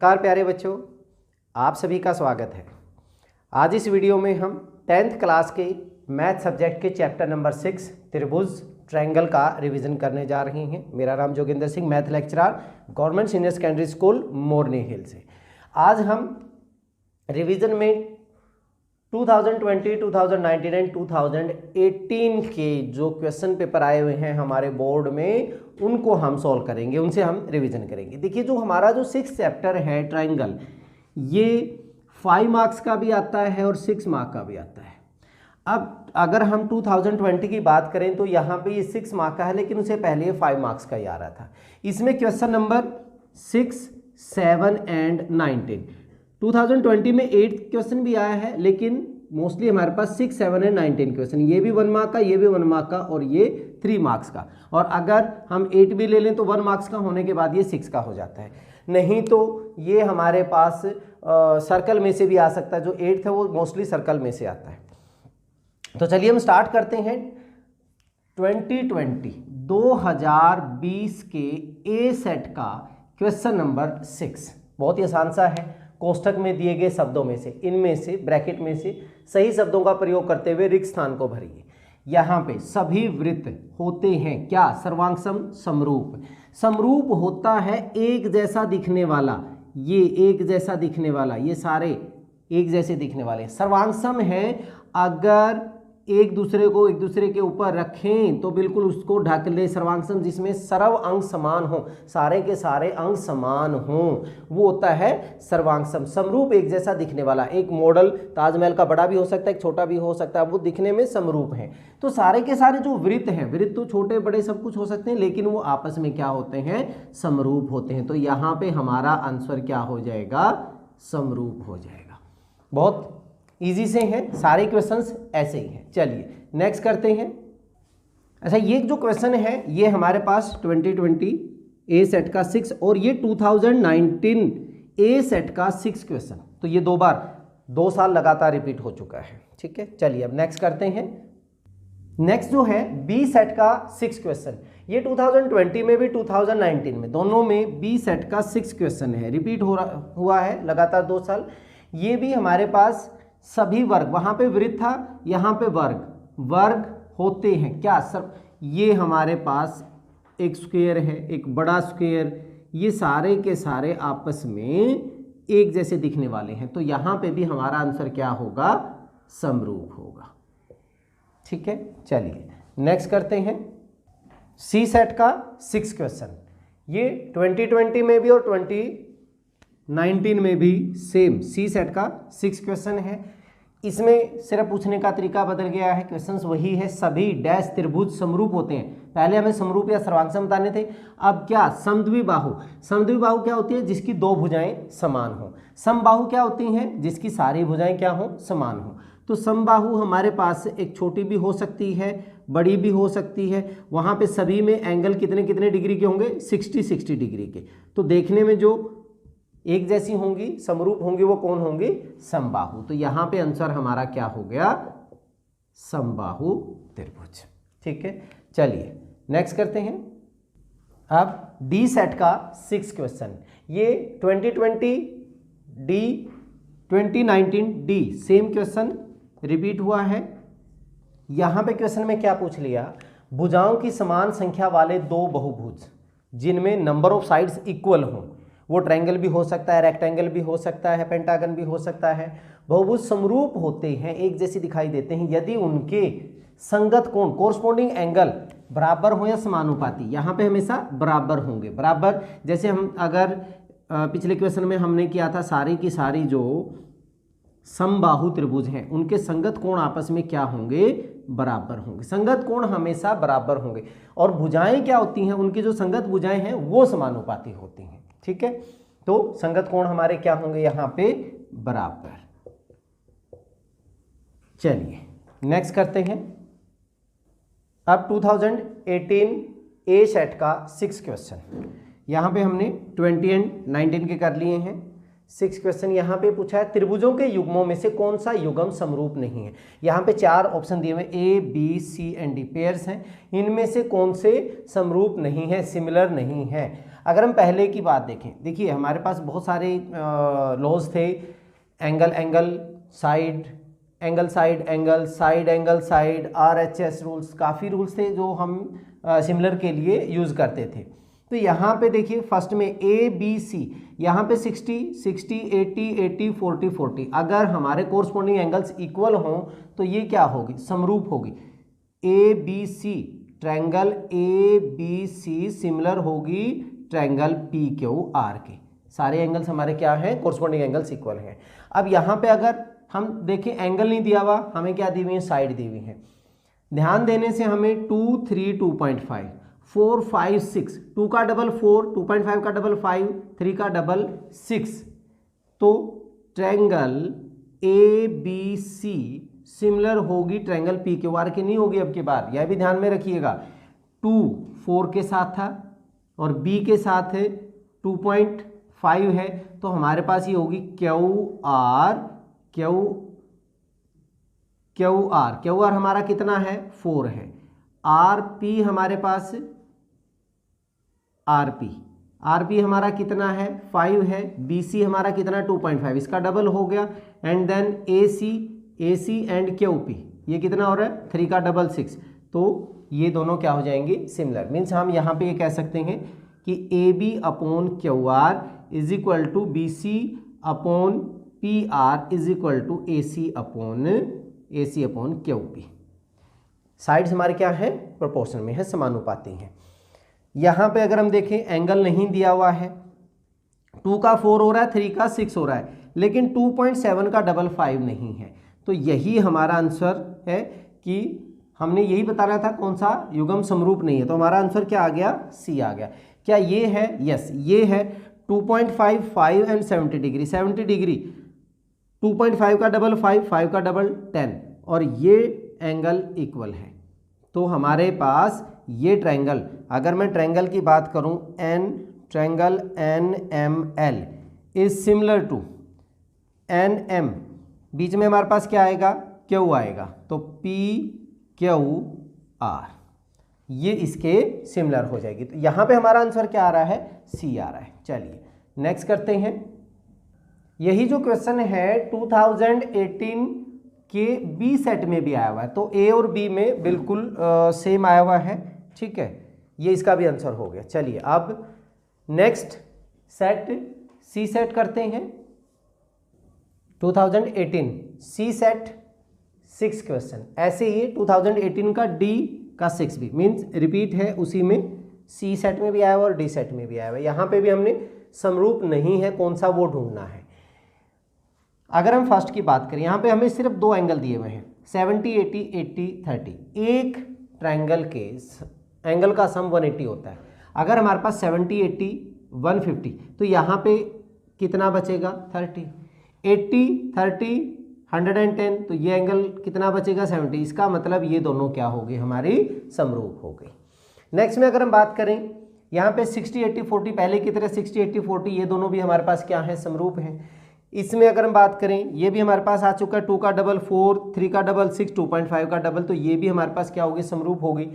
नमस्कार प्यारे बच्चों, आप सभी का स्वागत है। आज इस वीडियो में हम 10th क्लास के मैथ सब्जेक्ट के चैप्टर नंबर 6 त्रिभुज ट्रायंगल का रिवीजन करने जा रहे हैं। मेरा नाम Joginder Singh, math lecturer, government senior secondary school Morni hill से। आज हम रिवीजन में 2020, 2019 एंड 2018 के जो क्वेश्चन पेपर आए हुए हैं हमारे बोर्ड में, उनको हम सॉल्व करेंगे, उनसे हम रिवीजन करेंगे। देखिए, जो हमारा जो 6 चैप्टर है ट्रायंगल, ये 5 मार्क्स का भी आता है और 6 मार्क का भी आता है। अब अगर हम 2020 की बात करें तो यहाँ पे ये 6 मार्क का है, लेकिन उससे पहले ये 5 मार्क्स का ही आ रहा था। इसमें क्वेश्चन नंबर 6, 7 एंड 19 2020 में 8 क्वेश्चन भी आया है, लेकिन मोस्टली हमारे पास 6, 7 एंड 19 क्वेश्चन, ये भी 1 मार्क का, ये भी 1 मार्क का और ये 3 मार्क्स का। और अगर हम 8 भी ले लें तो 1 मार्क्स का होने के बाद ये 6 का हो जाता है। नहीं तो ये हमारे पास सर्कल में से भी आ सकता है। जो 8 है वो मोस्टली सर्कल में से आता है। तो चलिए हम स्टार्ट करते हैं। 2020 के ए सेट का क्वेश्चन नंबर 6 बहुत ही आसान सा है। कोष्ठक में दिए गए शब्दों में से, इनमें से ब्रैकेट में से सही शब्दों का प्रयोग करते हुए रिक्त स्थान को भरिए। यहाँ पे सभी वृत्त होते हैं क्या? सर्वांगसम समरूप। समरूप होता है एक जैसा दिखने वाला, ये एक जैसा दिखने वाला, ये सारे एक जैसे दिखने वाले। सर्वांगसम है, अगर एक दूसरे को एक दूसरे के ऊपर रखें तो बिल्कुल उसको ढक ले। सर्वांगसम जिसमें सर्व अंग समान हो, सारे के सारे अंग समान हों, वो होता है सर्वांगसम। समरूप एक जैसा दिखने वाला। एक मॉडल ताजमहल का बड़ा भी हो सकता है, एक छोटा भी हो सकता है, वो दिखने में समरूप है। तो सारे के सारे जो वृत्त हैं, वृत्त तो छोटे बड़े सब कुछ हो सकते हैं, लेकिन वो आपस में क्या होते हैं? समरूप होते हैं। तो यहाँ पे हमारा आंसर क्या हो जाएगा? समरूप हो जाएगा। बहुत इजी से हैं, सारे क्वेश्चंस ऐसे ही हैं। चलिए नेक्स्ट करते हैं। अच्छा, ये जो क्वेश्चन है ये हमारे पास 2020 ए सेट का 6 और ये 2019 ए सेट का 6 क्वेश्चन। तो ये 2 साल लगातार रिपीट हो चुका है। ठीक है, चलिए अब नेक्स्ट करते हैं। नेक्स्ट जो है बी सेट का 6 क्वेश्चन, ये 2020 में भी 2019 में, दोनों में बी सेट का 6 क्वेश्चन है। रिपीट हुआ है लगातार 2 साल। ये भी हमारे पास सभी वर्ग, वहां पे वृत्त था, यहाँ पे वर्ग होते हैं क्या? सब ये हमारे पास एक स्क्वायर है, एक बड़ा स्क्वायर, ये सारे के सारे आपस में एक जैसे दिखने वाले हैं। तो यहाँ पे भी हमारा आंसर क्या होगा? समरूप होगा। ठीक है, चलिए नेक्स्ट करते हैं। सी सेट का 6 क्वेश्चन, ये 2020 में भी और 2019 में भी सेम सी सेट का 6 क्वेश्चन है। इसमें सिर्फ पूछने का तरीका बदल गया है, क्वेश्चंस वही है। सभी डैश त्रिभुज समरूप होते हैं। पहले हमें समरूप या सर्वांगसम बताने थे, अब क्या? समद्विबाहु। समद्विबाहु क्या होती है? जिसकी 2 भुजाएं समान हो। समबाहु क्या होती हैं? जिसकी सारी भुजाएं क्या हो? समान हो। तो समबाहु हमारे पास एक छोटी भी हो सकती है, बड़ी भी हो सकती है। वहाँ पे सभी में एंगल कितने कितने डिग्री के होंगे? 60 डिग्री के। तो देखने में जो एक जैसी होंगी, समरूप होंगी, वो कौन होंगी? समबाहु। तो यहाँ पे आंसर हमारा क्या हो गया? समबाहु त्रिभुज। ठीक है, चलिए नेक्स्ट करते हैं। अब डी सेट का 6 क्वेश्चन, ये 2020 D, 2019 D, same question repeat हुआ है। यहाँ पे क्वेश्चन में क्या पूछ लिया? भुजाओं की समान संख्या वाले 2 बहुभुज जिनमें नंबर ऑफ साइड्स इक्वल हों, वो ट्रायंगल भी हो सकता है, रेक्टेंगल भी हो सकता है, पेंटागन भी हो सकता है। बहुभुज समरूप होते हैं, एक जैसे दिखाई देते हैं, यदि उनके संगत कोण, कोरस्पोंडिंग एंगल बराबर हो या समानुपाती। यहाँ पे हमेशा बराबर होंगे। बराबर जैसे हम अगर पिछले क्वेश्चन में हमने किया था, सारी की सारी जो समबाहु त्रिभुज हैं उनके संगत कोण आपस में क्या होंगे? बराबर होंगे। संगत कोण हमेशा बराबर होंगे। और भुजाएं क्या होती हैं? उनकी जो संगत भुजाएं हैं वो समानुपाती होती हैं। ठीक है, तो संगत कोण हमारे क्या होंगे? यहाँ पे बराबर। चलिए नेक्स्ट करते हैं। अब 2018 ए सेट का 6 क्वेश्चन, यहाँ पे हमने 20 एंड 19 के कर लिए हैं। 6 क्वेश्चन यहाँ पे पूछा है, त्रिभुजों के युग्मों में से कौन सा युग्म समरूप नहीं है। यहाँ पे 4 ऑप्शन दिए हुए A B C and D pairs हैं, इनमें से कौन से समरूप नहीं है, सिमिलर नहीं है। अगर हम पहले की बात देखें, देखिए हमारे पास बहुत सारे लॉज थे, angle angle side angle side angle side angle side, RHS rules, काफ़ी रूल्स थे जो हम सिमिलर के लिए यूज़ करते थे। तो यहाँ पे देखिए फर्स्ट में ए बी सी, यहाँ पे 60 60 80 80 40 40, अगर हमारे कोरस्पॉन्डिंग एंगल्स इक्वल हों तो ये क्या होगी, समरूप होगी। A B C triangle A B C similar होगी ट्रायंगल पी क्यू आर के, सारे एंगल्स हमारे क्या हैं, कोरस्पॉन्डिंग एंगल्स इक्वल हैं। अब यहाँ पे अगर हम देखें एंगल नहीं दिया हुआ, हमें क्या दी हुई है, साइड दी हुई है। ध्यान देने से हमें 2 3 2.5 4 5 6, 2 का डबल 4, 2.5 का डबल 5, 3 का डबल 6, तो triangle A B C similar होगी ट्रायंगल पी क्यू आर की नहीं होगी। अब की बार यह भी ध्यान में रखिएगा, 2 4 के साथ था और बी के साथ है 2.5 है, तो हमारे पास ये होगी क्यू आर हमारा कितना है, 4 है। आर पी हमारे पास आर पी हमारा कितना है, 5 है। बी सी हमारा कितना, 2.5, इसका डबल हो गया। And then A C and Q P, ये कितना हो रहा है, 3 का डबल 6, तो ये दोनों क्या हो जाएंगे, सिमिलर। मीन्स हम यहाँ पे ये कह सकते हैं कि A B upon Q R is equal to B C upon P R is equal to A C upon Q P. Sides हमारे क्या है, प्रोपोर्शन में है, समानुपाती हैं। यहाँ पे अगर हम देखें एंगल नहीं दिया हुआ है, 2 का 4 हो रहा है, 3 का 6 हो रहा है, लेकिन 2.7 का डबल 5 नहीं है, तो यही हमारा आंसर है कि हमने यही बताना था कौन सा युग्म समरूप नहीं है, तो हमारा आंसर क्या आ गया, सी आ गया। क्या ये है, यस ये है। 2.5 5 एंड 70 डिग्री, 70 डिग्री 2.5 का डबल 5, 5 का डबल 10, और ये एंगल इक्वल है। तो हमारे पास ये ट्रायंगल, अगर मैं ट्रायंगल की बात करूं, triangle NML is similar to NM, बीच में हमारे पास क्या आएगा, क्यू आएगा, तो PQR, ये इसके सिमिलर हो जाएगी। तो यहाँ पे हमारा आंसर क्या आ रहा है, सी आ रहा है। चलिए नेक्स्ट करते हैं। यही जो क्वेश्चन है 2018 के बी सेट में भी आया हुआ है, तो ए और बी में बिल्कुल सेम आया हुआ है, ठीक है, ये इसका भी आंसर हो गया। चलिए अब नेक्स्ट सेट सी सेट करते हैं। 2018 सी सेट 6 क्वेश्चन, ऐसे ही 2018 का डी का 6 भी, मीन्स रिपीट है, उसी में सी सेट में भी आया हुआ और डी सेट में भी आया हुआ है। यहाँ पे भी हमने समरूप नहीं है कौन सा वो ढूंढना है। अगर हम फर्स्ट की बात करें, यहाँ पे हमें सिर्फ 2 एंगल दिए हुए हैं, 70 80 80 30, एक ट्रायंगल के एंगल का सम 180 होता है। अगर हमारे पास 70 80 150, तो यहाँ पे कितना बचेगा, 30, 80 30 110, तो ये एंगल कितना बचेगा, 70। इसका मतलब ये दोनों क्या हो गए, हमारी समरूप हो गई। नेक्स्ट में अगर हम बात करें, यहाँ पे 60 80 40, पहले की तरह 60 80 40, ये दोनों भी हमारे पास क्या है, समरूप हैं। इसमें अगर हम बात करें, ये भी हमारे पास आ चुका है, 2 का डबल 4, 3 का डबल 6, 2.5 का डबल, तो ये भी हमारे पास क्या होगी, समरूप होगी।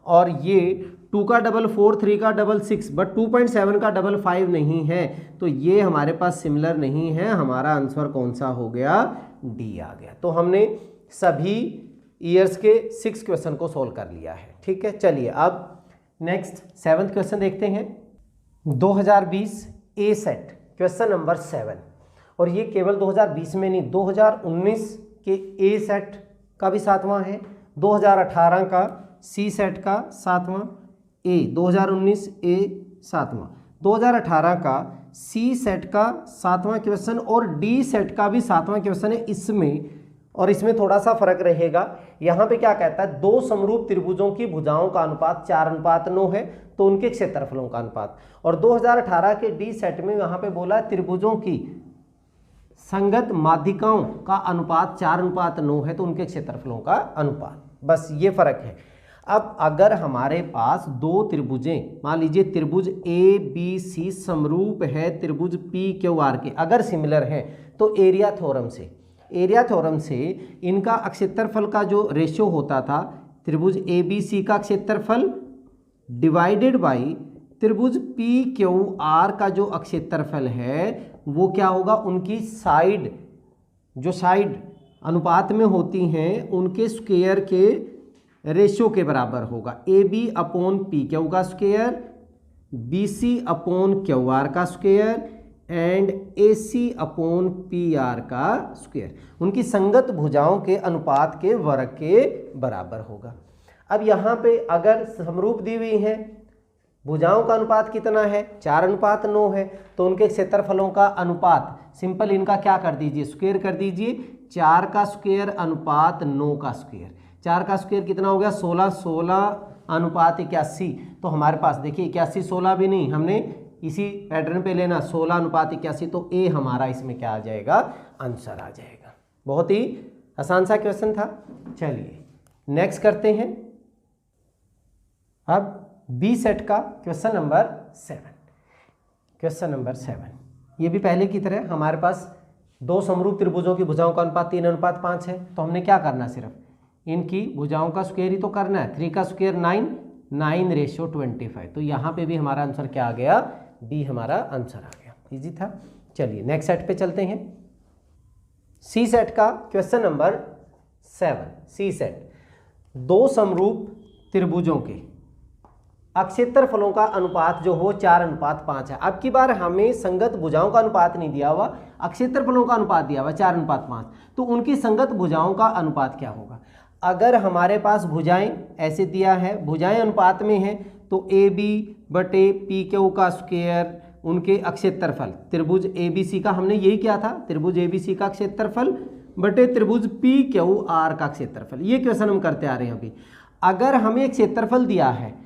और ये 2 का डबल 4, 3 का डबल 6, बट 2.7 का डबल 5 नहीं है, तो ये हमारे पास सिमिलर नहीं है। हमारा आंसर कौन सा हो गया, डी आ गया। तो हमने सभी ईयर्स के 6 क्वेश्चन को सोल्व कर लिया है, ठीक है। चलिए अब नेक्स्ट 7th क्वेश्चन देखते हैं। 2020 ए सेट क्वेश्चन नंबर 7, और ये केवल 2020 में नहीं, 2019 के ए सेट का भी 7वां है, 2018 का सी सेट का 7वां, 2019 ए 7वां, 2018 का सी सेट का 7वां क्वेश्चन और डी सेट का भी 7वां क्वेश्चन है इसमें। और इसमें थोड़ा सा फर्क रहेगा, यहाँ पे क्या कहता है, 2 समरूप त्रिभुजों की भुजाओं का अनुपात 4:9 है, तो उनके क्षेत्रफलों का अनुपात। और 2018 के डी सेट में यहाँ पे बोला त्रिभुजों की संगत माध्यिकाओं का अनुपात 4:9 है, तो उनके क्षेत्रफलों का अनुपात। बस ये फर्क है। अब अगर हमारे पास दो त्रिभुजें, मान लीजिए त्रिभुज ए बी सी समरूप है त्रिभुज पी क्यू आर के, अगर सिमिलर हैं तो एरिया थ्योरम से इनका क्षेत्रफल का जो रेशियो होता था, त्रिभुज ए बी सी का क्षेत्रफल डिवाइडेड बाई त्रिभुज पी क्यू आर का जो क्षेत्रफल है वो क्या होगा, उनकी साइड, जो साइड अनुपात में होती हैं उनके स्क्वायर के रेशियो के बराबर होगा। A B upon P Q का square, B C upon Q R का square and A C upon P R का स्क्वायर, उनकी संगत भुजाओं के अनुपात के वर्ग के बराबर होगा। अब यहाँ पे अगर समरूप दी हुई है, भुजाओं का अनुपात कितना है, 4:9 है, तो उनके क्षेत्रफलों का अनुपात सिंपल इनका क्या कर दीजिए, स्क्वायर कर दीजिए। 4 का स्क्वायर अनुपात 9 का स्क्वायर, 4 का स्क्वायर कितना हो गया 16, 16:81। तो हमारे पास देखिए 81 16 भी नहीं, हमने इसी पैटर्न पे लेना 16:81, तो ए हमारा इसमें क्या आ जाएगा, आंसर आ जाएगा। बहुत ही आसान सा क्वेश्चन था। चलिए नेक्स्ट करते हैं। अब बी सेट का क्वेश्चन नंबर 7, ये भी पहले की तरह हमारे पास दो समरूप त्रिभुजों की भुजाओं का अनुपात 3:5 है, तो हमने क्या करना है, सिर्फ इनकी भुजाओं का स्क्वायर ही तो करना है। 3 का स्क्वायर 9, 9:25, तो यहाँ पे भी हमारा आंसर क्या आ गया, बी हमारा आंसर आ गया। इजी था। चलिए नेक्स्ट सेट पे चलते हैं। सी सेट का क्वेश्चन नंबर 7, सी सेट, दो समरूप त्रिभुजों के क्षेत्रफलों का अनुपात जो हो 4:5 है। अब की बार हमें संगत भुजाओं का अनुपात नहीं दिया हुआ, क्षेत्रफलों का अनुपात दिया हुआ 4:5, तो उनकी संगत भुजाओं का अनुपात क्या होगा। अगर हमारे पास भुजाएं ऐसे दिया है, भुजाएं अनुपात में हैं, तो ए बी बटे पी क्यू का स्क्वायर, उनके क्षेत्रफल, त्रिभुज ए बी सी का हमने यही किया था, त्रिभुज ए बी सी का क्षेत्रफल बटे त्रिभुज पी क्यू आर का क्षेत्रफल। ये क्वेश्चन हम करते आ रहे हैं अभी। अगर हमें क्षेत्रफल दिया है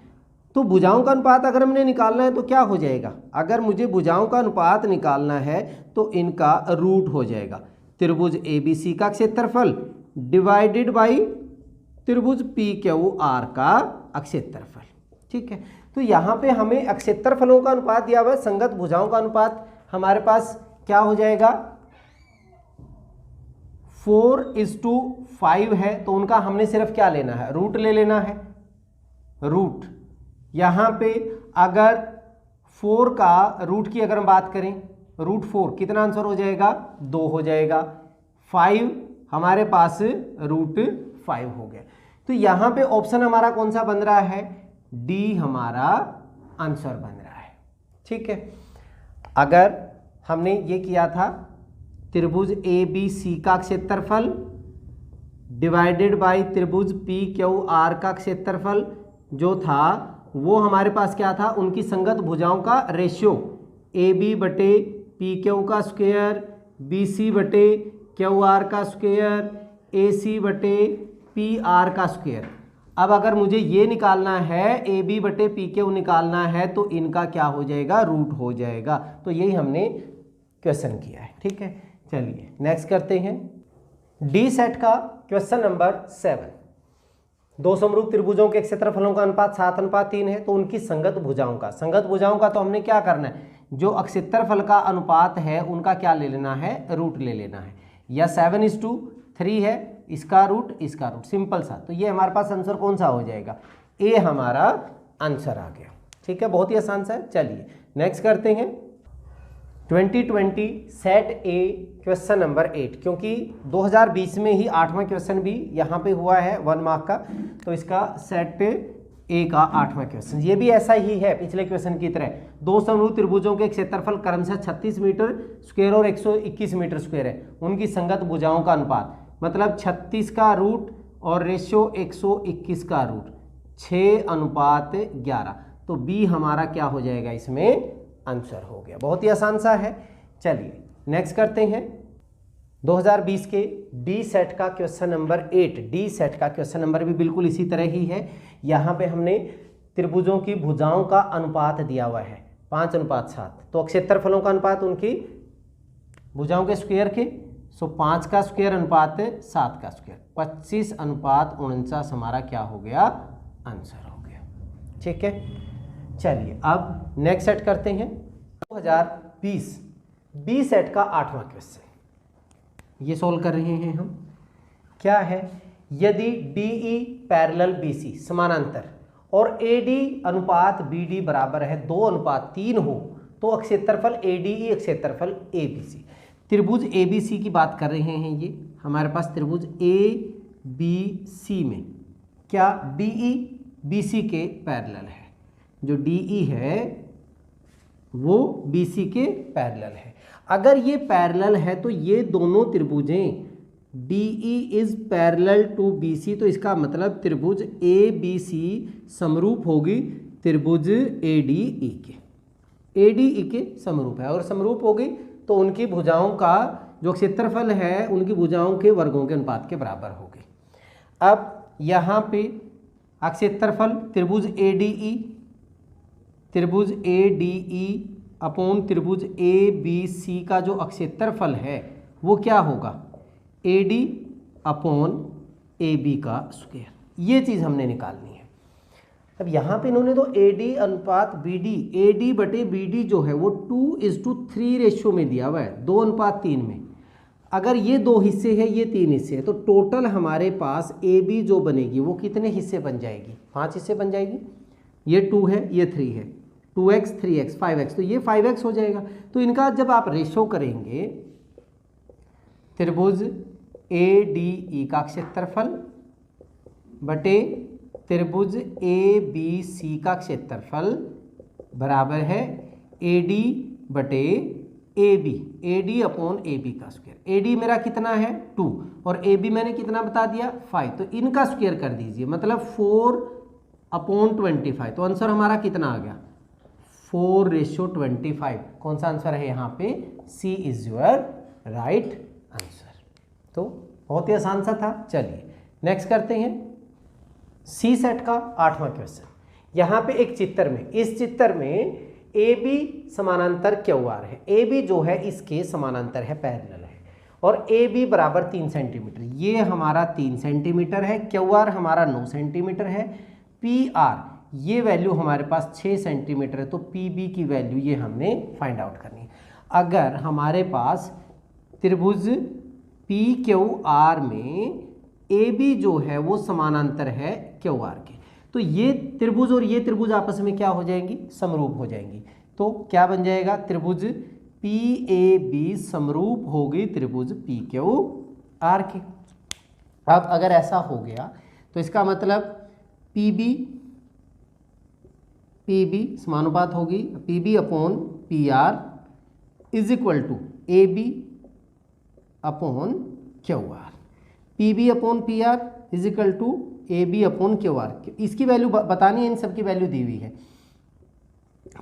तो भुजाओं का अनुपात अगर हमने निकालना है तो क्या हो जाएगा, अगर मुझे भुजाओं का अनुपात निकालना है तो इनका रूट हो जाएगा त्रिभुज ए बी सी का क्षेत्रफल डिवाइडेड बाई त्रिभुज पी क्यू आर का क्षेत्रफल। ठीक है, तो यहाँ पे हमें क्षेत्रफलों का अनुपात दिया हुआ है, संगत भुजाओं का अनुपात हमारे पास क्या हो जाएगा 4:5 है, तो उनका हमने सिर्फ क्या लेना है, रूट ले लेना है, रूट। यहाँ पे अगर 4 का रूट की अगर हम बात करें, रूट 4 कितना आंसर हो जाएगा, 2 हो जाएगा। 5 हमारे पास रूट 5 हो गया। तो यहाँ पे ऑप्शन हमारा कौन सा बन रहा है, डी हमारा आंसर बन रहा है। ठीक है, अगर हमने ये किया था त्रिभुज ए बी सी का क्षेत्रफल डिवाइडेड बाय त्रिभुज पी क्यू आर का क्षेत्रफल जो था वो हमारे पास क्या था, उनकी संगत भुजाओं का रेशियो ए बी बटे पी क्यू का स्क्वायर, बी सी बटे क्यू आर का स्क्वायर, ए सी बटे पी आर का स्क्वायर। अब अगर मुझे ये निकालना है, ए बी बटे पी क्यू निकालना है, तो इनका क्या हो जाएगा, रूट हो जाएगा। तो यही हमने क्वेश्चन किया है। ठीक है, चलिए नेक्स्ट करते हैं। डी सेट का क्वेश्चन नंबर 7, दो समरूप त्रिभुजों के क्षेत्रफलों का अनुपात 7:3 है, तो उनकी संगत भुजाओं का तो हमने क्या करना है, जो क्षेत्रफल का अनुपात है उनका क्या ले लेना है, रूट ले लेना है। या 7:3 है, इसका रूट, सिंपल सा। तो ये हमारे पास आंसर कौन सा हो जाएगा, ए हमारा आंसर आ गया। ठीक है, बहुत ही आसान सा है। चलिए नेक्स्ट करते हैं। 2020 सेट ए क्वेश्चन नंबर 8, क्योंकि 2020 में ही 8वां क्वेश्चन भी यहाँ पे हुआ है 1 मार्क का, तो इसका सेट ए का 8वां क्वेश्चन ये भी ऐसा ही है पिछले क्वेश्चन की तरह। दो समरूप त्रिभुजों के क्षेत्रफल क्रमशः 36 मीटर स्क्वायर और 121 मीटर स्क्वायर है, उनकी संगत भुजाओं का अनुपात, मतलब 36 का रूट और रेशियो 121 का रूट 6:11, तो बी हमारा क्या हो जाएगा, इसमें आंसर हो गया। बहुत ही आसान सा है। चलिए नेक्स्ट करते हैं। 2020 के डी सेट का क्वेश्चन नंबर 8, डी सेट का क्वेश्चन नंबर भी बिल्कुल इसी तरह ही है। यहाँ पे हमने त्रिभुजों की भुजाओं का अनुपात दिया हुआ है 5:7, तो क्षेत्रफलों का अनुपात उनकी भुजाओं के स्क्वायर के, सो 5 का स्क्वायर अनुपात 7 का स्क्वायर, 25:49 हमारा क्या हो गया, आंसर हो गया। ठीक है, चलिए अब नेक्स्ट सेट करते हैं। 2020 बी सेट का 8वां क्वेश्चन ये सोल्व कर रहे हैं हम। क्या है, यदि DE पैरेलल BC समानांतर और AD अनुपात BD बराबर है 2:3 हो तो क्षेत्रफल ADE क्षेत्रफल ABC। त्रिभुज ABC की बात कर रहे हैं। ये हमारे पास त्रिभुज ABC में क्या DE BC के पैरेलल है। जो DE है वो BC के पैरेलल है। अगर ये पैरेलल है तो ये दोनों त्रिभुजें DE is parallel to BC, तो इसका मतलब त्रिभुज ABC समरूप होगी त्रिभुज ADE के। ADE के समरूप है, और समरूप होगी तो उनकी भुजाओं का जो क्षेत्रफल है उनकी भुजाओं के वर्गों के अनुपात के बराबर होगी। अब यहाँ पे क्षेत्रफल त्रिभुज ADE अपॉन त्रिभुज ABC का जो क्षेत्रफल है वो क्या होगा, AD अपॉन AB का स्क्वायर। ये चीज़ हमने निकालनी है। अब यहाँ पे इन्होंने तो AD अनुपात BD, AD बटे BD जो है वो 2:3 रेशियो में दिया हुआ है, 2:3 में। अगर ये 2 हिस्से है, ये 3 हिस्से है, तो टोटल हमारे पास AB जो बनेगी वो कितने हिस्से बन जाएगी, 5 हिस्से बन जाएगी। ये 2 है, ये 3 है, 2x 3x 5x, तो ये 5x हो जाएगा। तो इनका जब आप रेशो करेंगे त्रिभुज ADE का क्षेत्रफल बटे त्रिभुज ABC का क्षेत्रफल बराबर है AD बटे AB, AD अपॉन AB का स्क्वायर। AD मेरा कितना है 2 और AB मैंने कितना बता दिया 5, तो इनका स्क्वायर कर दीजिए, मतलब 4/25। तो आंसर हमारा कितना आ गया 4:25। कौन सा आंसर है यहाँ पे, C is your right answer. तो बहुत ही आसान सा था। चलिए नेक्स्ट करते हैं C सेट का 8वां क्वेश्चन। यहाँ पे एक चित्र में, इस चित्र में AB समानांतर QR है। AB जो है इसके समानांतर है, पैरेलल है, और AB बराबर 3 सेंटीमीटर। ये हमारा 3 सेंटीमीटर है, QR हमारा 9 सेंटीमीटर है, PR ये वैल्यू हमारे पास 6 सेंटीमीटर है। तो PB की वैल्यू ये हमने फाइंड आउट करनी है। अगर हमारे पास त्रिभुज PQR में AB जो है वो समानांतर है QR के, तो ये त्रिभुज और ये त्रिभुज आपस में क्या हो जाएंगी, समरूप हो जाएंगी। तो क्या बन जाएगा, त्रिभुज PAB समरूप होगी त्रिभुज PQR के। अब अगर ऐसा हो गया तो इसका मतलब PB समानुपात होगी PB upon PR is equal to AB upon QR। PB upon PR is equal to AB upon QR। इसकी वैल्यू बतानी है, इन सब की वैल्यू दी हुई है।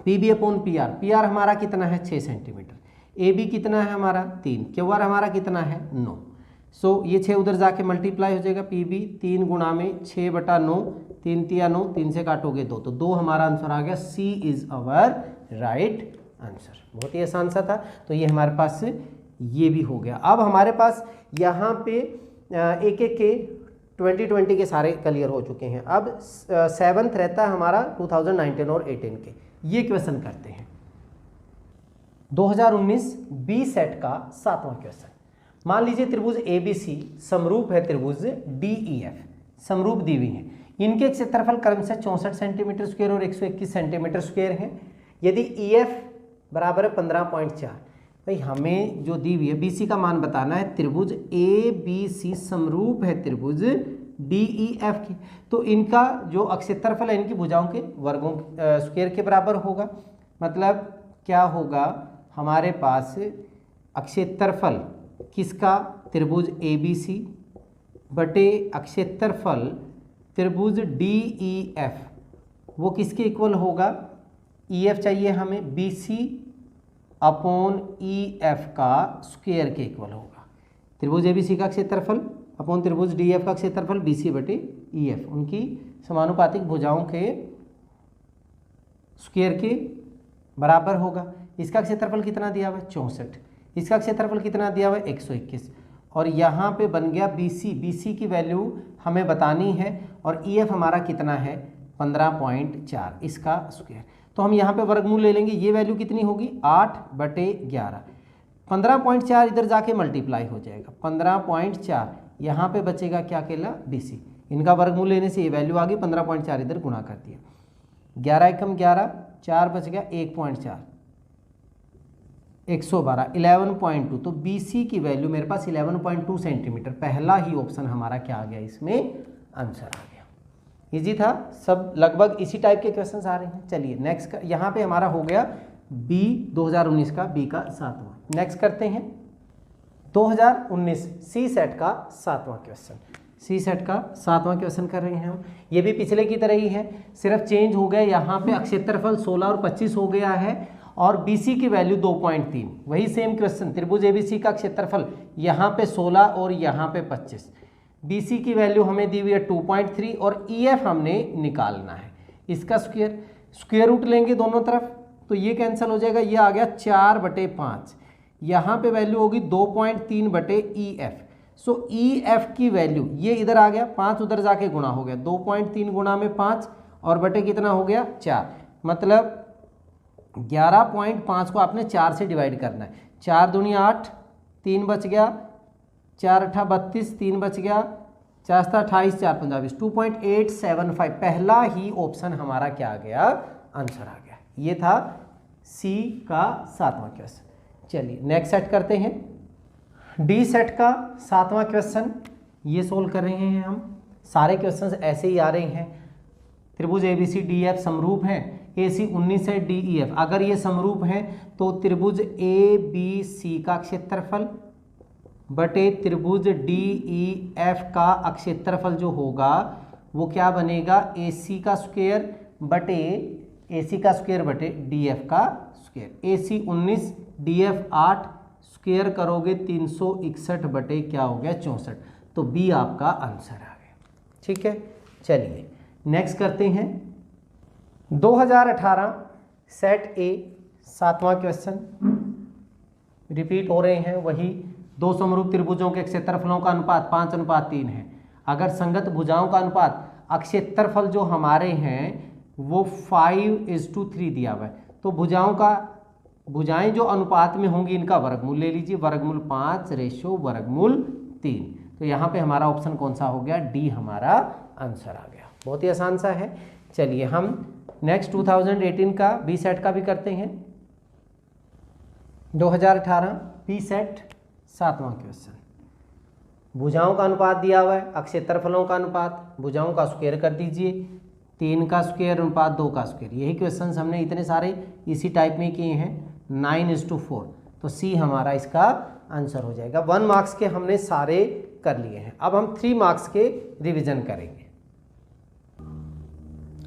PB अपॉन PR हमारा कितना है 6 सेंटीमीटर, AB कितना है हमारा 3, QR हमारा कितना है 9। सो ये 6 उधर जाके मल्टीप्लाई हो जाएगा, PB 3 गुणा में 6/9, 3 तिया 9, 3 से काटोगे 2, तो 2 हमारा आंसर आ गया। C is our right answer. बहुत ही आसान सा था। तो ये हमारे पास ये भी हो गया। अब हमारे पास यहाँ पे एक एक के 2020 के सारे क्लियर हो चुके हैं। अब 7th रहता है हमारा 2019 और 18 के। ये क्वेश्चन करते हैं। 2019 बी सेट का 7वां क्वेश्चन। मान लीजिए त्रिभुज ABC समरूप है त्रिभुज DEF, समरूप दी हुई है। इनके क्षेत्रफल क्रमशः 64 सेंटीमीटर स्क्वायर और 121 सेंटीमीटर स्क्वायर है। यदि EF बराबर है 15.4, भाई हमें जो दी हुई है BC का मान बताना है। त्रिभुज ABC समरूप है त्रिभुज DEF की, तो इनका जो क्षेत्रफल है इनकी भुजाओं के वर्गों स्क्वायर के बराबर होगा। मतलब क्या होगा, हमारे पास क्षेत्रफल किसका, त्रिभुज ABC बटे क्षेत्रफल त्रिभुज DEF, वो किसके इक्वल होगा, EF चाहिए हमें, BC अपॉन EF का स्क्वायर के इक्वल होगा। त्रिभुज ABC का क्षेत्रफल अपॉन त्रिभुज DEF का क्षेत्रफल BC बटे EF, उनकी समानुपातिक भुजाओं के स्क्वायर के बराबर होगा। इसका क्षेत्रफल कितना दिया हुआ है 64, इसका क्षेत्रफल कितना दिया हुआ है 121, और यहाँ पे बन गया BC की वैल्यू हमें बतानी है, और EF हमारा कितना है 15.4 इसका स्क्वायर। तो हम यहाँ पे वर्गमूल ले लेंगे, ये वैल्यू कितनी होगी 8/11। 15.4 इधर जाके मल्टीप्लाई हो जाएगा, 15.4 यहाँ पे बचेगा क्या अकेला BC। इनका वर्गमूल लेने से ये वैल्यू आ गई, 15.4 इधर गुणा कर दिया, 11 एकम 11, 4 बच गया 1.4, 112, 11.2। तो BC की वैल्यू मेरे पास 11.2 सेंटीमीटर। पहला ही ऑप्शन हमारा क्या आ गया, इसमें आंसर आ गया। इजी था, सब लगभग इसी टाइप के क्वेश्चंस आ रहे हैं। चलिए नेक्स्ट, यहाँ पे हमारा हो गया B 2019 का, B का 7वां। नेक्स्ट करते हैं 2019 C सेट का 7वां क्वेश्चन। C सेट का 7वां क्वेश्चन कर रहे हैं हम। ये भी पिछले की तरह ही है, सिर्फ चेंज हो गया, यहाँ पे क्षेत्रफल 16 और 25 हो गया है और BC की वैल्यू 2.3। वही सेम क्वेश्चन, त्रिभुज ABC का क्षेत्रफल यहाँ पे 16 और यहाँ पे 25। BC की वैल्यू हमें दी हुई है 2.3 और EF हमने निकालना है। इसका स्क्वायर रूट लेंगे दोनों तरफ, तो ये कैंसिल हो जाएगा, ये आ गया 4/5। यहाँ पे वैल्यू होगी 2.3/EF। सो EF की वैल्यू, ये इधर आ गया, 5 उधर जाके गुणा हो गया, 2.3 गुणा में 5 और बटे कितना हो गया 4, मतलब 11.5 को आपने 4 से डिवाइड करना है। 4 दूनी 8, 3 बच गया, 4 8 32, 3 बच गया, 4 7 28, 4 5 20, 2.875। पहला ही ऑप्शन हमारा क्या आ गया, आंसर आ गया। ये था C का 7वां क्वेश्चन। चलिए नेक्स्ट सेट करते हैं, D सेट का 7वां क्वेश्चन। ये सोल्व कर रहे हैं हम। सारे क्वेश्चंस ऐसे ही आ रहे हैं। त्रिभुज ABC DF समरूप है, AC 19 है, DEF। अगर ये समरूप है तो त्रिभुज ABC का क्षेत्रफल बटे त्रिभुज DEF का क्षेत्रफल जो होगा वो क्या बनेगा, AC का स्क्वायर बटे DF का स्क्वायर। AC 19 DF 8 स्क्वायर करोगे 361 बटे क्या हो गया 64। तो B आपका आंसर आ गया। ठीक है, चलिए नेक्स्ट करते हैं 2018 सेट A 7वां क्वेश्चन। रिपीट हो रहे हैं वही, दो समरूप त्रिभुजों के क्षेत्रफलों का अनुपात 5:3 है। अगर संगत भुजाओं का अनुपात, क्षेत्रफल जो हमारे हैं वो 5:3 दिया हुआ है, तो भुजाएं जो अनुपात में होंगी इनका वर्गमूल ले लीजिए, वर्गमूल 5/वर्गमूल 3। तो यहाँ पे हमारा ऑप्शन कौन सा हो गया, D हमारा आंसर आ गया। बहुत ही आसान सा है। चलिए हम नेक्स्ट 2018 का B सेट का भी करते हैं। 2018 B सेट 7वां क्वेश्चन। भुजाओं का अनुपात दिया हुआ है, क्षेत्रफलों का अनुपात, भुजाओं का स्क्वायर कर दीजिए, 3 का स्क्वायर अनुपात 2 का स्क्वायर। यही क्वेश्चंस हमने इतने सारे इसी टाइप में किए हैं, 9:4। तो C हमारा इसका आंसर हो जाएगा। 1 मार्क्स के हमने सारे कर लिए हैं। अब हम 3 मार्क्स के रिवीजन करेंगे।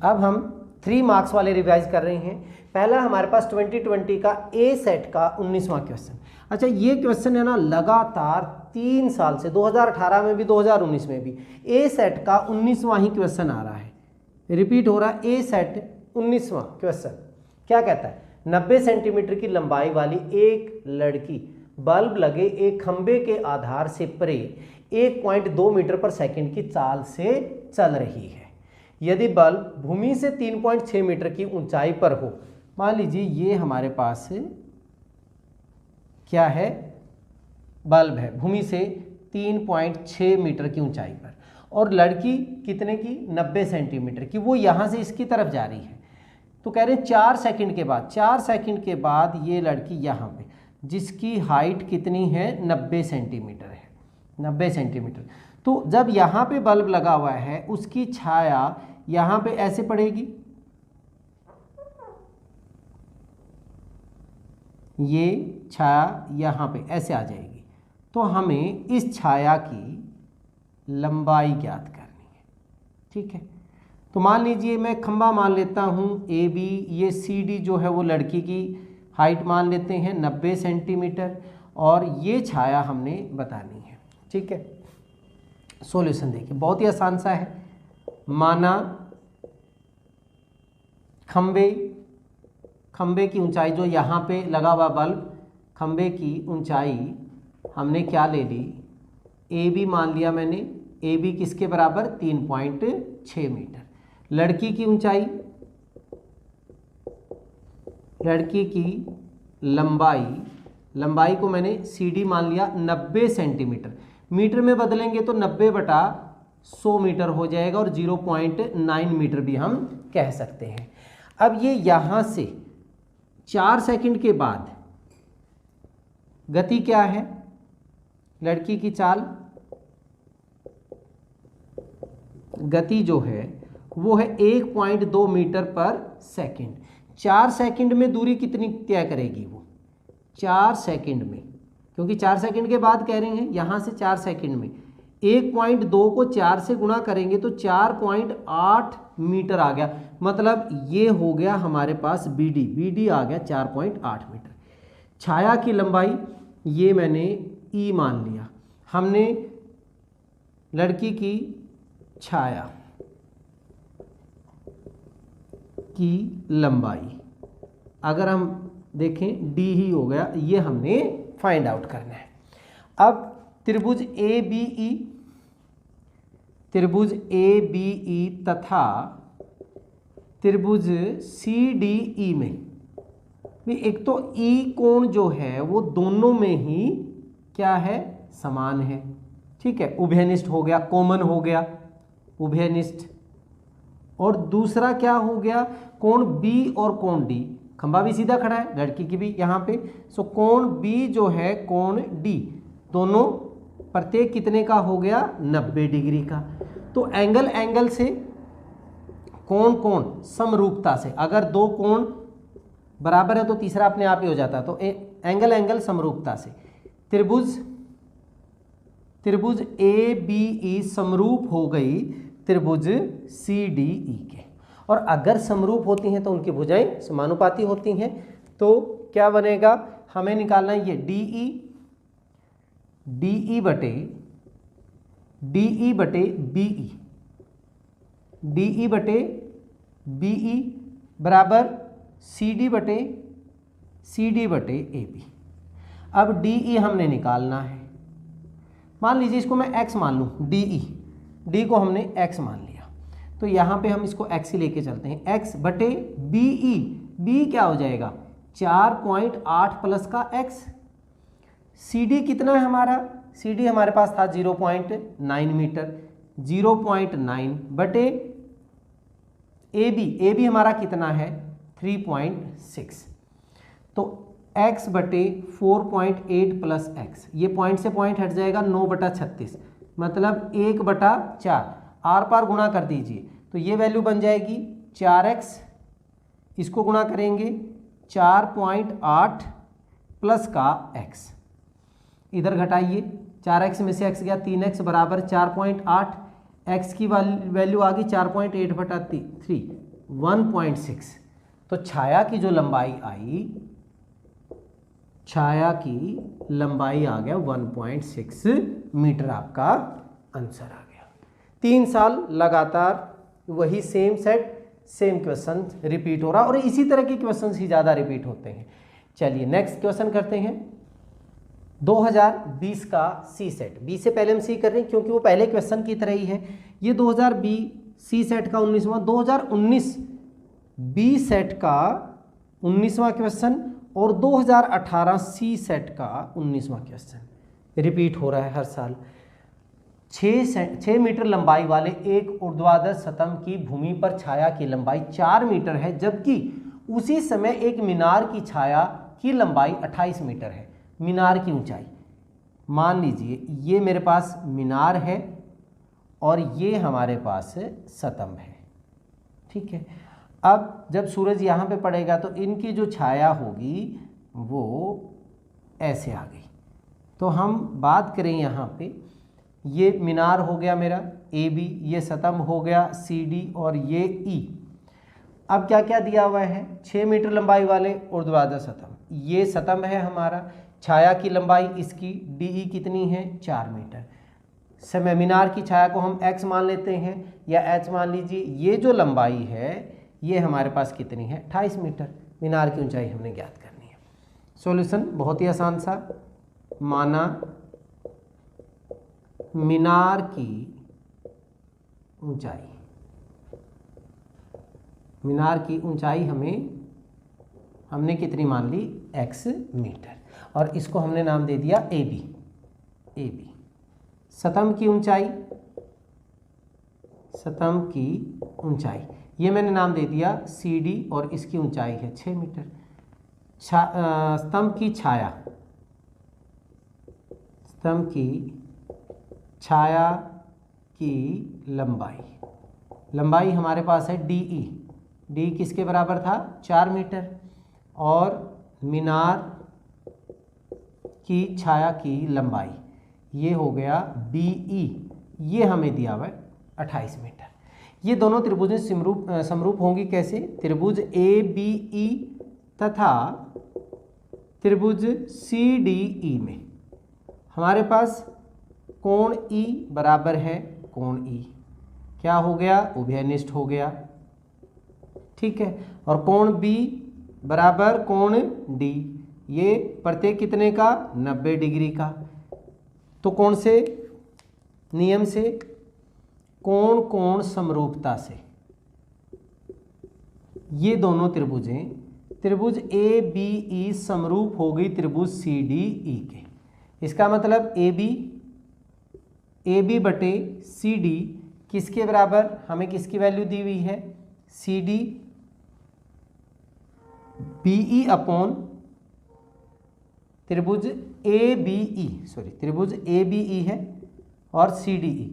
अब हम 3 मार्क्स वाले रिवाइज कर रहे हैं। पहला हमारे पास 2020 का A सेट का 19वां क्वेश्चन। अच्छा, ये क्वेश्चन है ना लगातार 3 साल से, 2018 में भी 2019 में भी A सेट का 19वां ही क्वेश्चन आ रहा है, रिपीट हो रहा है। A सेट 19वां क्वेश्चन क्या कहता है, 90 सेंटीमीटर की लंबाई वाली एक लड़की बल्ब लगे एक खंबे के आधार से परे 1.2 मीटर पर सेकंड की चाल से चल रही है। यदि बल्ब भूमि से 3.6 मीटर की ऊंचाई पर हो, मान लीजिए ये हमारे पास क्या है, बल्ब है भूमि से 3.6 मीटर की ऊंचाई पर, और लड़की कितने की, 90 सेंटीमीटर की, वो यहाँ से इसकी तरफ जा रही है। तो कह रहे हैं 4 सेकंड के बाद ये लड़की यहाँ पे, जिसकी हाइट कितनी है, 90 सेंटीमीटर है, 90 सेंटीमीटर। तो जब यहाँ पे बल्ब लगा हुआ है उसकी छाया यहाँ पे ऐसे पड़ेगी, ये छाया यहाँ पे ऐसे आ जाएगी। तो हमें इस छाया की लंबाई ज्ञात करनी है। ठीक है, तो मान लीजिए मैं खंबा मान लेता हूँ AB, ये CD जो है वो लड़की की हाइट मान लेते हैं 90 सेंटीमीटर, और ये छाया हमने बतानी है। ठीक है, सॉल्यूशन देखिए बहुत ही आसान सा है। माना खंबे की ऊंचाई जो यहाँ पे लगा हुआ बल्ब, खंबे की ऊंचाई हमने क्या ले ली, AB मान लिया मैंने। AB किसके बराबर, 3.6 मीटर। लड़की की ऊंचाई, लड़की की लंबाई, लंबाई को मैंने CD मान लिया 90 सेंटीमीटर, मीटर में बदलेंगे तो 90/100 मीटर हो जाएगा और 0.9 मीटर भी हम कह सकते हैं। अब ये यहाँ से 4 सेकंड के बाद गति क्या है, लड़की की चाल, गति जो है वो है 1.2 मीटर पर सेकंड। 4 सेकंड में दूरी कितनी तय करेगी वो, 4 सेकंड में, क्योंकि 4 सेकंड के बाद कह रहे हैं, यहाँ से 4 सेकंड में 1.2 को 4 से गुणा करेंगे तो 4.8 मीटर आ गया। मतलब ये हो गया हमारे पास BD आ गया 4.8 मीटर। छाया की लंबाई ये मैंने E मान लिया, हमने लड़की की छाया की लंबाई अगर हम देखें D ही हो गया, ये हमने फाइंड आउट करना है। अब त्रिभुज ABE तथा त्रिभुज CDE में एक तो E कोण जो है वो दोनों में ही क्या है, समान है, ठीक है, उभयनिष्ठ हो गया, कॉमन हो गया उभयनिष्ठ। और दूसरा क्या हो गया, कोण B और कोण D, खंभा भी सीधा खड़ा है, लड़की की भी यहाँ पे, सो कोण B जो है कोण D, दोनों प्रत्येक कितने का हो गया, 90 डिग्री का। तो एंगल से, कोण समरूपता से, अगर दो कोण बराबर है तो तीसरा अपने आप ही हो जाता है, तो एंगल समरूपता से त्रिभुज ABE समरूप हो गई त्रिभुज CDE के। और अगर समरूप होती हैं तो उनकी भुजाएं समानुपाती होती हैं, तो क्या बनेगा, हमें निकालना है ये DE बटे BE बराबर CD बटे AB। अब DE हमने निकालना है, मान लीजिए इसको मैं x मान लूँ, D को हमने x मान लिया, तो यहाँ पे हम इसको x ही लेके चलते हैं, x बटे B क्या हो जाएगा, 4.8 प्लस का x। CD कितना है हमारा, CD हमारे पास था 0.9 मीटर, 0.9 बटे AB हमारा कितना है 3.6, तो x बटे 4.8 प्लस x, ये पॉइंट से पॉइंट हट जाएगा, 9/36, मतलब 1/4, आर पार गुणा कर दीजिए तो ये वैल्यू बन जाएगी 4x, इसको गुणा करेंगे 4.8 प्लस का x, इधर घटाइए, 4x में से x गया, 3x बराबर 4.8, x की वैल्यू आ गई 4.8/3, 1.6। तो छाया की जो लंबाई आई, छाया की लंबाई आ गया 1.6 मीटर, आपका आंसर आ गया। 3 साल लगातार वही same set same question repeat हो रहा, और इसी तरह के क्वेश्चन ही ज़्यादा रिपीट होते हैं। चलिए नेक्स्ट क्वेश्चन करते हैं, 2020 का सी सेट। बी से पहले हम सी कर रहे हैं क्योंकि वो पहले क्वेश्चन की तरह ही है। ये 2020 सी सेट का 19वां, 2019 बी सेट का 19वां क्वेश्चन और 2018 सी सेट का 19वां क्वेश्चन रिपीट हो रहा है हर साल। 6 मीटर लंबाई वाले एक ऊर्ध्वाधर सतह की भूमि पर छाया की लंबाई 4 मीटर है, जबकि उसी समय एक मीनार की छाया की लंबाई 28 मीटर है। मीनार की ऊंचाई, मान लीजिए ये मेरे पास मीनार है और ये हमारे पास स्तंभ है, ठीक है। अब जब सूरज यहाँ पे पड़ेगा तो इनकी जो छाया होगी वो ऐसे आ गई। तो हम बात करें यहाँ पे, ये मीनार हो गया मेरा ए बी, ये स्तंभ हो गया सी डी और ये ई। अब क्या क्या दिया हुआ है, 6 मीटर लंबाई वाले ऊर्ध्वाधर स्तंभ, ये स्तंभ है हमारा। छाया की लंबाई इसकी डी ई कितनी है, 4 मीटर। समय मीनार की छाया को हम x मान लेते हैं या h मान लीजिए। ये जो लंबाई है ये हमारे पास कितनी है, 28 मीटर। मीनार की ऊंचाई हमने ज्ञात करनी है। सॉल्यूशन बहुत ही आसान सा, माना मीनार की ऊंचाई मीनार की ऊंचाई हमने कितनी मान ली, x मीटर, और इसको हमने नाम दे दिया AB। स्तंभ की ऊंचाई ये मैंने नाम दे दिया CD, और इसकी ऊंचाई है 6 मीटर। स्तंभ की छाया की लंबाई हमारे पास है DE। डी किसके बराबर था, 4 मीटर, और मीनार की छाया की लंबाई ये हो गया BE, ये हमें दिया हुआ है 28 मीटर। ये दोनों त्रिभुजें समरूप होंगी कैसे, त्रिभुज ABE तथा त्रिभुज CDE में हमारे पास कोण E बराबर है कोण E, क्या हो गया, उभयनिष्ठ हो गया, ठीक है। और कोण B बराबर कोण D, ये प्रत्येक कितने का, 90 डिग्री का। तो कौन से नियम से, कोण समरूपता से ये दोनों त्रिभुज ABE समरूप हो गई त्रिभुज CDE के। इसका मतलब AB बटे CD किसके बराबर, हमें किसकी वैल्यू दी हुई है, CD BE अपॉन त्रिभुज ABE है, और CDE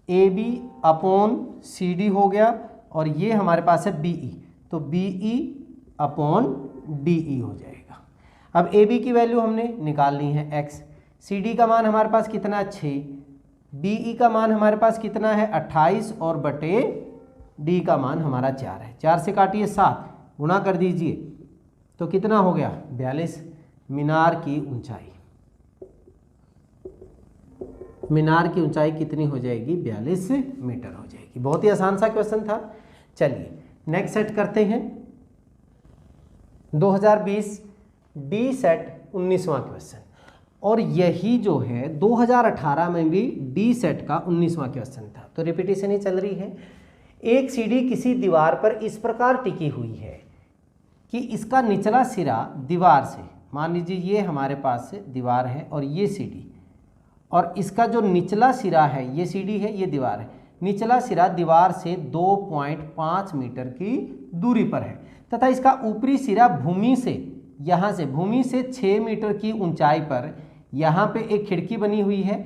AB अपॉन CD हो गया, और ये हमारे पास है BE, तो BE अपॉन DE हो जाएगा। अब AB की वैल्यू हमने निकालनी है x, CD का मान हमारे पास कितना 6, BE का मान हमारे पास कितना है 28, और बटे D का मान हमारा 4 है। 4 से काटिए 7, गुणा कर दीजिए तो कितना हो गया 42। मीनार की ऊंचाई कितनी हो जाएगी, 42 मीटर हो जाएगी। बहुत ही आसान सा क्वेश्चन था। चलिए नेक्स्ट सेट करते हैं, 2020 डी सेट 19वां क्वेश्चन, और यही जो है 2018 में भी डी सेट का 19वां क्वेश्चन था, तो रिपीटेशन ही चल रही है। एक सीढ़ी किसी दीवार पर इस प्रकार टिकी हुई है कि इसका निचला सिरा दीवार से, मान लीजिए ये हमारे पास दीवार है और ये सीढ़ी, और इसका जो निचला सिरा है, ये सीढ़ी है, ये दीवार है, निचला सिरा दीवार से 2.5 मीटर की दूरी पर है, तथा इसका ऊपरी सिरा भूमि से, यहाँ से भूमि से 6 मीटर की ऊंचाई पर यहाँ पे एक खिड़की बनी हुई है,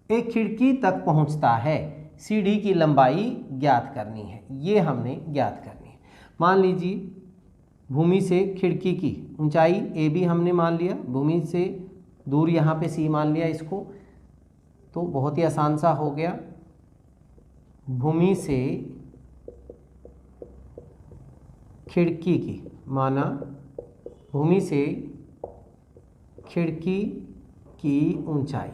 एक खिड़की तक पहुँचता है। सीढ़ी की लंबाई ज्ञात करनी है, ये हमने ज्ञात करनी है। मान लीजिए भूमि से खिड़की की ऊंचाई ए बी हमने मान लिया, भूमि से दूर यहाँ पे सी मान लिया इसको, तो बहुत ही आसान सा हो गया। भूमि से खिड़की की माना, भूमि से खिड़की की ऊंचाई,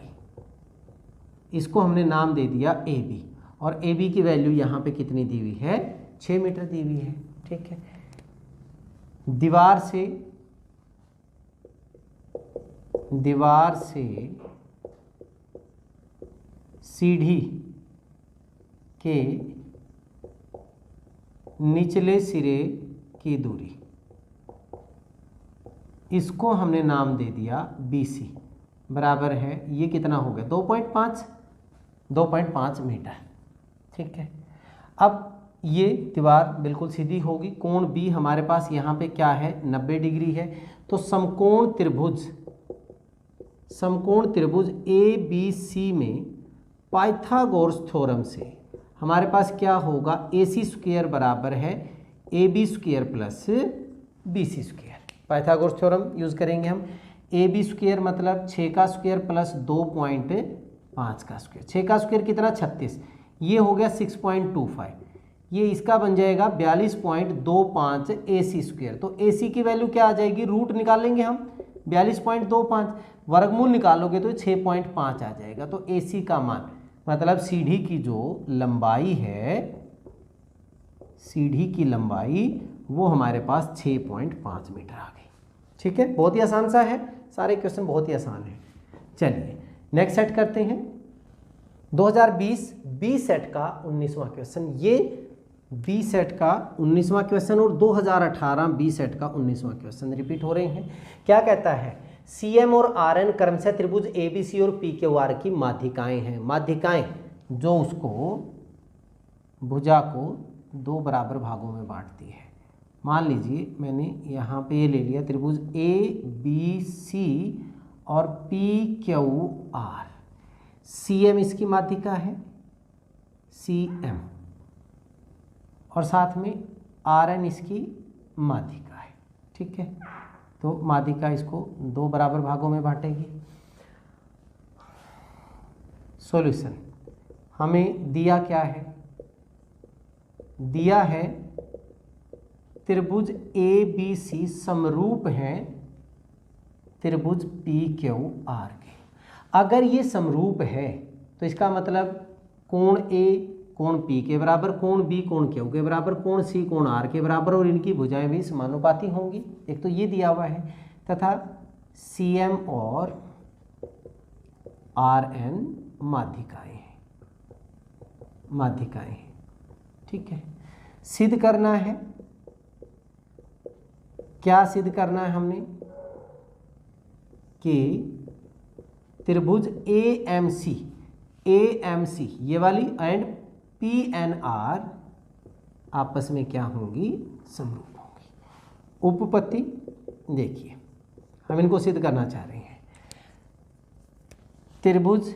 इसको हमने नाम दे दिया ए बी, और ए बी की वैल्यू यहाँ पे कितनी दी हुई है, 6 मीटर दी हुई है। ठीक है, दीवार से सीढ़ी के निचले सिरे की दूरी, इसको हमने नाम दे दिया BC, बराबर है, ये कितना हो गया 2.5 मीटर। ठीक है, अब ये दीवार बिल्कुल सीधी होगी, कोण B हमारे पास यहाँ पे क्या है 90 डिग्री है, तो समकोण त्रिभुज ABC में पाइथागोरस थ्योरम से हमारे पास क्या होगा, AC स्क्वायर बराबर है AB square plus BC square. Pythagoras theorem use करेंगे हम। AB स्क्वायर मतलब 6 का स्क्वायर प्लस 2.5 का स्क्वायर, 6 का स्क्वायर कितना 36, ये हो गया 6.25, ये इसका बन जाएगा 42.25 AC स्क्वायर। तो AC की वैल्यू क्या आ जाएगी, रूट निकालेंगे हम 42.25, वर्गमूल निकालोगे तो 6.5 आ जाएगा। तो AC का मान मतलब सीढ़ी की जो लंबाई है, सीढ़ी की लंबाई वो हमारे पास 6.5 मीटर आ गई। ठीक है, बहुत ही आसान सा है, सारे क्वेश्चन बहुत ही आसान है। चलिए नेक्स्ट सेट करते हैं, 2020 बी सेट का 19वां क्वेश्चन। ये बी सेट का 19वां क्वेश्चन और 2018 बी सेट का 19वां क्वेश्चन रिपीट हो रहे हैं। क्या कहता है, सी एम और आर एन क्रमशः त्रिभुज ए बी सी और पी क्यू आर की माध्यिकाएं हैं। माध्यिकाएं जो उसको भुजा को दो बराबर भागों में बांटती है। मान लीजिए मैंने यहाँ पे ये ले लिया त्रिभुज ए बी सी और P Q R. C M इसकी माध्यिका है, सी एम, और साथ में आर एन इसकी माध्यिका है। ठीक है, तो माध्यिका इसको दो बराबर भागों में बांटेगी। सॉल्यूशन हमें दिया क्या है, दिया है त्रिभुज ए बी सी समरूप हैं त्रिभुज पी क्यू आर के। अगर ये समरूप है तो इसका मतलब कोण ए कोण पी के बराबर, कोण बी कोण क्यू के बराबर, कोण सी कोण आर के बराबर, और इनकी भुजाएं भी समानुपाती होंगी। एक तो ये दिया हुआ है, तथा सी एम और आर एन माध्यिकाएं हैं, माध्यिकाएं हैं। ठीक है, सिद्ध करना है, क्या सिद्ध करना है हमने कि त्रिभुज ए एम सी ये वाली एंड पी एन आर आपस में क्या होंगी, समरूप होंगी। उपपत्ति देखिए, हम इनको सिद्ध करना चाह रहे हैं। त्रिभुज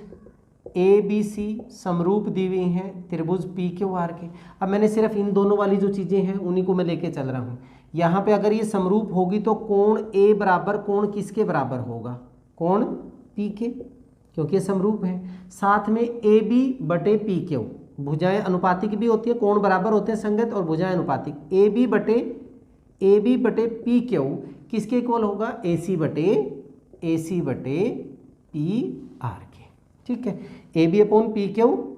ए बी सी समरूप दी हुई हैं त्रिभुज पी क्यू आर के। अब मैंने सिर्फ इन दोनों वाली जो चीज़ें हैं उन्हीं को मैं लेके चल रहा हूँ। यहाँ पे अगर ये समरूप होगी तो कोण ए बराबर कोण किसके बराबर होगा, कोण पी के, क्योंकि ये समरूप है। साथ में ए बी बटे पी क्यू, भुजाएं अनुपातिक भी होती है, कोण बराबर होते हैं संगत और भुजाएं अनुपातिक। ए बी बटे पी क्यू किसके इक्वल होगा, ए सी बटे पी आर के। ठीक है, A B upon P Q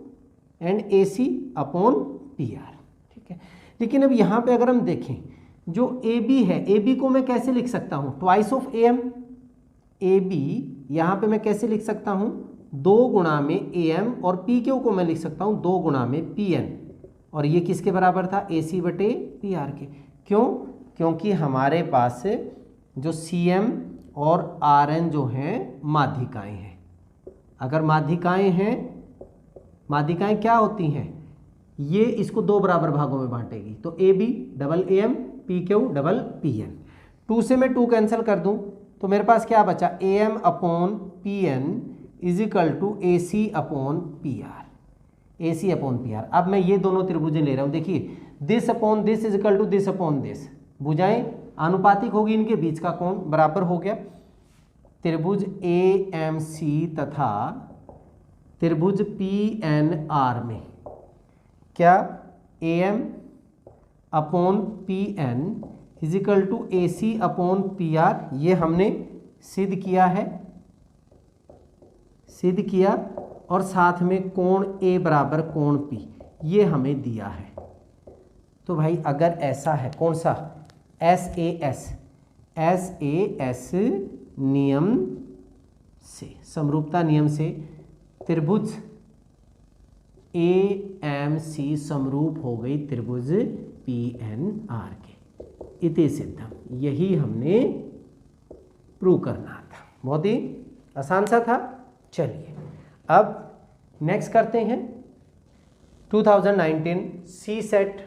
and A C upon P R. ठीक है, लेकिन अब यहाँ पे अगर हम देखें जो ए बी है, ए बी को मैं कैसे लिख सकता हूँ, twice of A M. A B यहाँ पे मैं कैसे लिख सकता हूँ, 2 गुणा में ए एम, और पी क्यू को मैं लिख सकता हूँ 2 गुणा में पी एन, और ये किसके बराबर था, ए सी बटे पी आर के। क्यों, क्योंकि हमारे पास जो सी एम और आर एन जो हैं माध्यिकाएं हैं। अगर माध्यिकाएं हैं, माध्यिकाएं क्या होती हैं, ये इसको दो बराबर भागों में बांटेगी। तो A B double A M P Q double P N. 2 से मैं 2 कैंसिल कर दूं तो मेरे पास क्या बचा, A M upon P N is equal to A C upon P R, A C upon P R. अब मैं ये दोनों त्रिभुजें ले रहा हूँ, देखिए this upon this is equal to this upon this, भुजाएं आनुपातिक होगी, इनके बीच का कोण बराबर हो गया। त्रिभुज ए एम सी तथा त्रिभुज पी एन आर में क्या A M upon P N is equal to A C upon P R, ये हमने सिद्ध किया है, सिद्ध किया। और साथ में कोण ए बराबर कोण पी, ये हमें दिया है। तो भाई अगर ऐसा है, कौन सा, एस ए एस नियम से, समरूपता नियम से त्रिभुज ए एम सी समरूप हो गई त्रिभुज पी एन आर के। इति सिद्धम, यही हमने प्रूव करना था। बहुत ही आसान सा था। चलिए अब नेक्स्ट करते हैं 2019 सी सेट।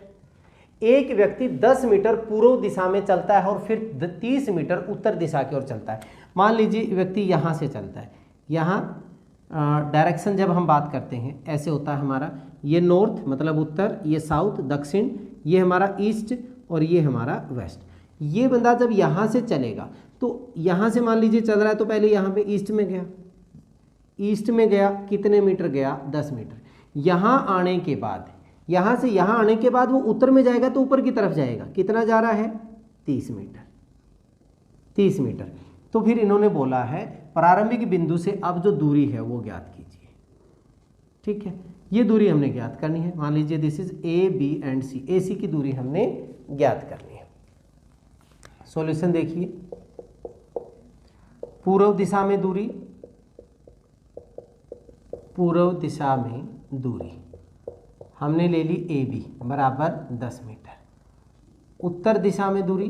एक व्यक्ति 10 मीटर पूर्व दिशा में चलता है और फिर 30 मीटर उत्तर दिशा की ओर चलता है। मान लीजिए व्यक्ति यहाँ से चलता है, यहाँ डायरेक्शन जब हम बात करते हैं ऐसे होता है हमारा, ये नॉर्थ मतलब उत्तर, ये साउथ दक्षिण, ये हमारा ईस्ट और ये हमारा वेस्ट। ये बंदा जब यहाँ से चलेगा तो यहाँ से मान लीजिए चल रहा है तो पहले यहाँ पे ईस्ट में गया, ईस्ट में गया कितने मीटर गया, 10 मीटर। यहाँ आने के बाद, यहाँ से यहाँ आने के बाद वो उत्तर में जाएगा तो ऊपर की तरफ जाएगा, कितना जा रहा है, 30 मीटर, 30 मीटर। तो फिर इन्होंने बोला है प्रारंभिक बिंदु से अब जो दूरी है वो ज्ञात कीजिए। ठीक है, ये दूरी हमने ज्ञात करनी है। मान लीजिए this is A B and C, A C की दूरी हमने ज्ञात करनी है। सॉल्यूशन देखिए, पूर्व दिशा में दूरी, पूर्व दिशा में दूरी हमने ले ली ए बी बराबर 10 मीटर। उत्तर दिशा में दूरी,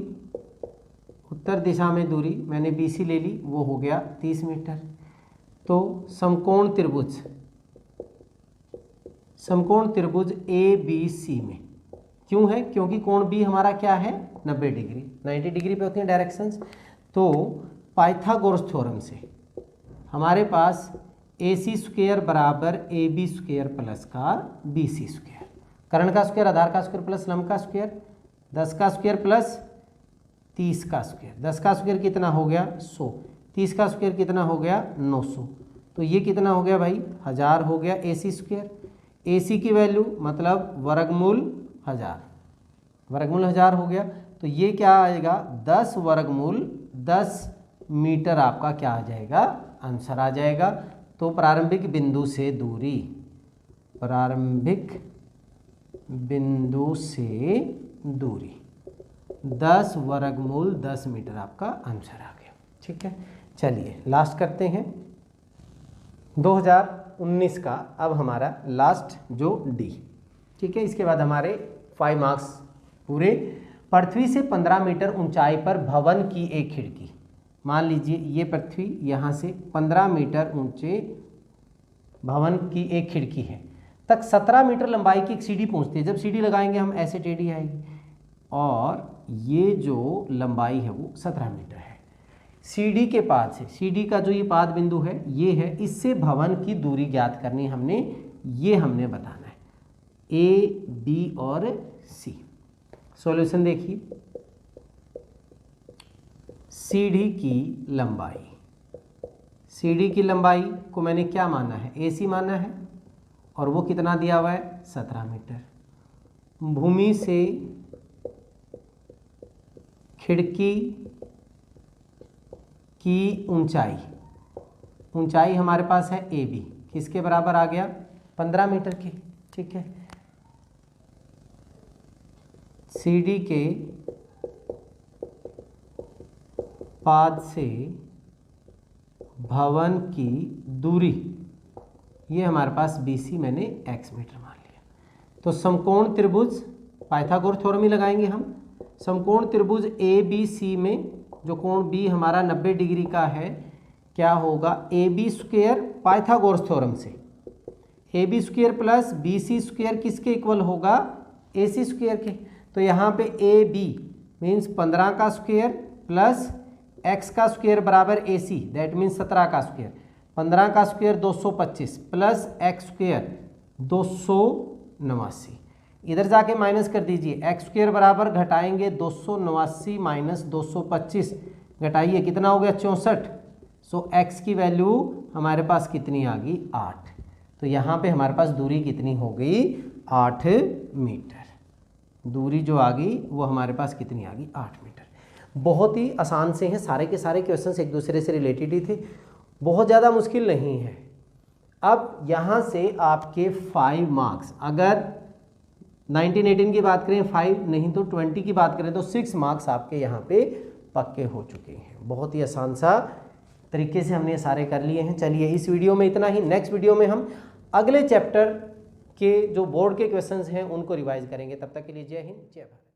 उत्तर दिशा में दूरी मैंने बी सी ले ली, वो हो गया 30 मीटर। तो समकोण त्रिभुज, समकोण त्रिभुज ए बी सी में क्यों है, क्योंकि कोण बी हमारा क्या है 90 डिग्री, 90 डिग्री पे होती हैं डायरेक्शंस। तो पाइथागोरस थ्योरम से हमारे पास ए सी स्क्वेयर बराबर ए बी स्क्वेयर प्लस का बी सी स्क्वेयर, कर्ण का स्क्वेयर आधार का स्क्वेयर प्लस लंब का स्क्वेयर, 10 का स्क्वेयर प्लस 30 का स्क्वेयर, 10 का स्क्वेयर कितना हो गया 100, 30 का स्क्वेयर कितना हो गया 900, तो ये कितना हो गया भाई 1000 हो गया ए सी स्क्वेयर। ए सी की वैल्यू मतलब वर्गमूल 1000, वर्गमूल 1000 हो गया। तो ये क्या आएगा 10 वर्गमूल 10 मीटर आपका क्या आ जाएगा आंसर आ जाएगा। तो प्रारंभिक बिंदु से दूरी, प्रारंभिक बिंदु से दूरी 10 वर्गमूल 10 मीटर आपका आंसर आ गया। ठीक है, चलिए लास्ट करते हैं 2019 का। अब हमारा लास्ट जो डी, ठीक है, इसके बाद हमारे 5 मार्क्स पूरे। पृथ्वी से 15 मीटर ऊंचाई पर भवन की एक खिड़की, मान लीजिए ये पृथ्वी, यहाँ से 15 मीटर ऊंचे भवन की एक खिड़की है, तक 17 मीटर लंबाई की एक सीढ़ी पहुँचती है। जब सीढ़ी लगाएंगे हम ऐसे टेढ़ी आएगी, और ये जो लंबाई है वो 17 मीटर है। सीढ़ी के पाद से, सीढ़ी का जो ये पाद बिंदु है ये है, इससे भवन की दूरी ज्ञात करनी हमने, ये हमने बताना है ए बी और सी। सॉल्यूशन देखिए, सीढ़ी की लंबाई, सीढ़ी की लंबाई को मैंने क्या माना है ए सी माना है, और वो कितना दिया हुआ है 17 मीटर। भूमि से खिड़की की ऊंचाई, ऊंचाई हमारे पास है ए बी, किसके बराबर आ गया 15 मीटर की। ठीक है, सीढ़ी के पाद से भवन की दूरी, ये हमारे पास बी सी मैंने x मीटर मान लिया। तो समकोण त्रिभुज, पाइथागोरस थ्योरम ही लगाएंगे हम। समकोण त्रिभुज ए बी सी में जो कोण बी हमारा 90 डिग्री का है, क्या होगा A B square Pythagoras theorem से, A B square plus B C square किसके इक्वल होगा ए सी स्क्वेयर के। तो यहाँ पे ए बी मीन्स 15 का स्क्वेयर प्लस एक्स का स्क्वेयर बराबर ए सी, दैट मीन्स 17 का स्क्वेयर, 15 का स्क्वेयर 225 प्लस एक्स स्क्वेयर 289, इधर जाके माइनस कर दीजिए, एक्स स्क्वेयर बराबर घटाएंगे 289 माइनस 225, घटाइए कितना हो गया 64। सो एक्स की वैल्यू हमारे पास कितनी आ गई 8। तो यहाँ पे हमारे पास दूरी कितनी हो गई 8 मीटर। दूरी जो आ गई वो हमारे पास कितनी आ गई 8 मीटर। बहुत ही आसान से हैं, सारे के सारे क्वेश्चंस एक दूसरे से रिलेटेड ही थे, बहुत ज़्यादा मुश्किल नहीं है। अब यहाँ से आपके 5 मार्क्स, अगर 1918 की बात करें 5, नहीं तो 20 की बात करें तो 6 मार्क्स आपके यहाँ पे पक्के हो चुके हैं। बहुत ही आसान सा तरीके से हमने सारे कर लिए हैं। चलिए इस वीडियो में इतना ही, नेक्स्ट वीडियो में हम अगले चैप्टर के जो बोर्ड के क्वेश्चंस हैं उनको रिवाइज करेंगे। तब तक के लिए जय हिंद जय भारत।